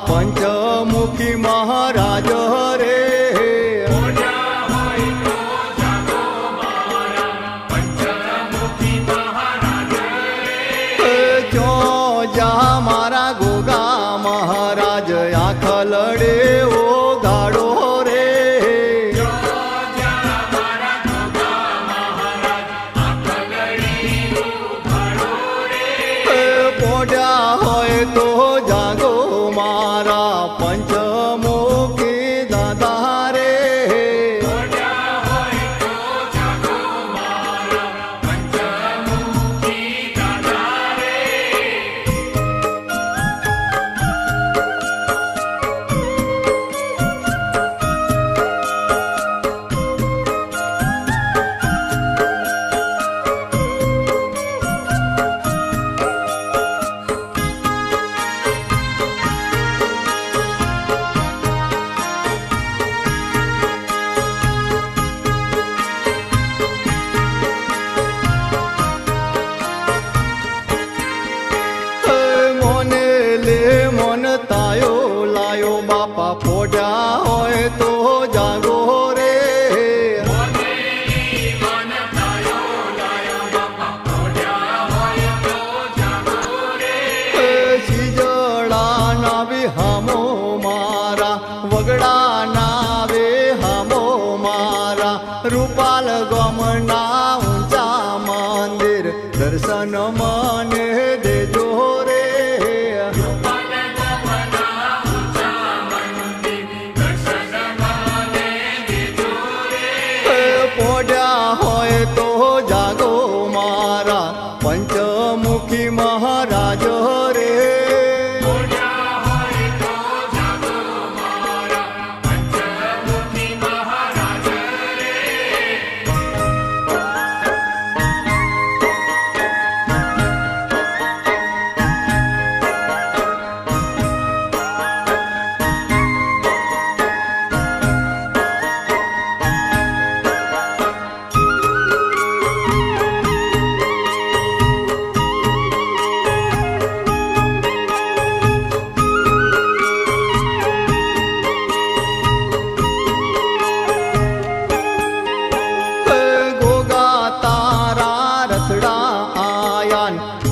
પંચમુખી મહારાજ રે મારા ગોગા મહારાજ આંખ લડે ઓ ગાડો રે પોડ્યા હોય તો જાગો મારા પંચમુખી દાદા રે તાયો લાયો બાપા પોડ્યા હોય તો જાગો રે શીજડા નાવે હામો મારા વગડા નાવે હામો મારા રૂપાલ ગમના ઊંચા મંદિર દર્શન મને દેજો રે પોડ્યા હોય તો જાગો મારા પંચમુખી મહારાજ રે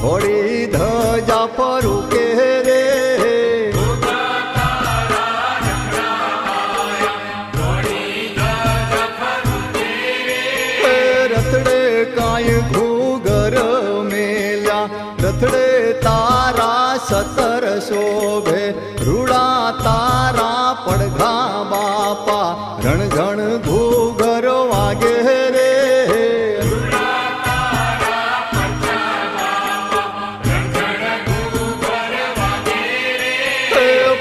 ઘોડી ધજા ફરું કે રે રથડે કાંઈ ઘૂગર મેલ્યા રથડે તારા સતર શોભે રૂડા તારા પડઘા બાપા રણઝણ ઘૂગર વાગે રે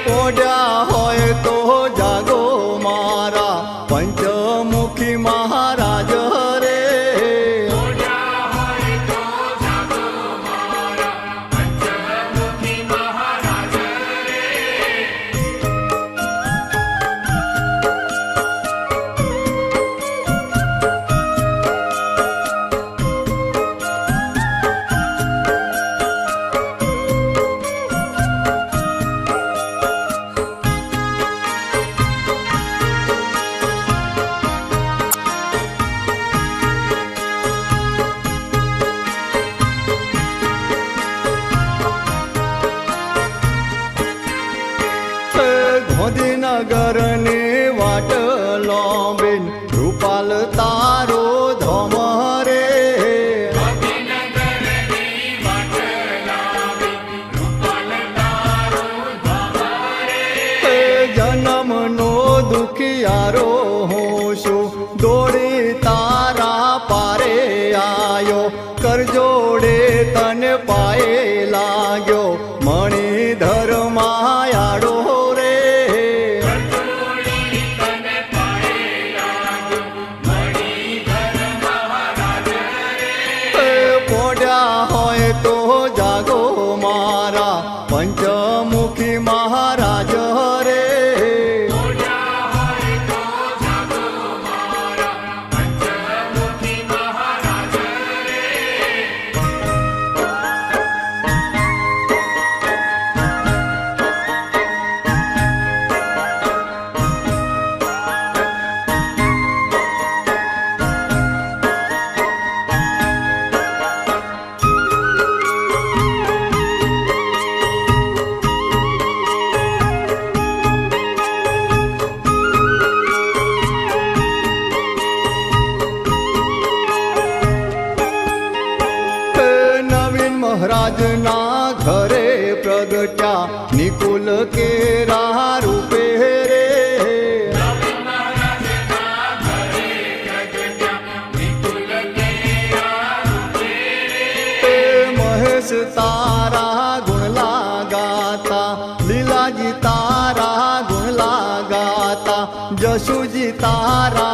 પોડ્યા હોય તો જાગો મારા પંચમુખી મહારાજ રે ગાંધીનગર ને વાટ લોબેન રૂપાલ તારો ધમ રે જન્મ નો દુખિયારો હું છું દોડી તારા પારે આયો કરજોડે તને પાયે લાગ્યો મણિધર માયાડો હોય તો જાગો મારા પંચમુખી મહારાજ રે મહારાજના ઘરે પ્રગટ્યા નિકુલ કેરા રૂપે રે મહેશ તારા ગુણ લાગાતા લીલાજી તારા ગુણ લાગાતા જશુજી તારા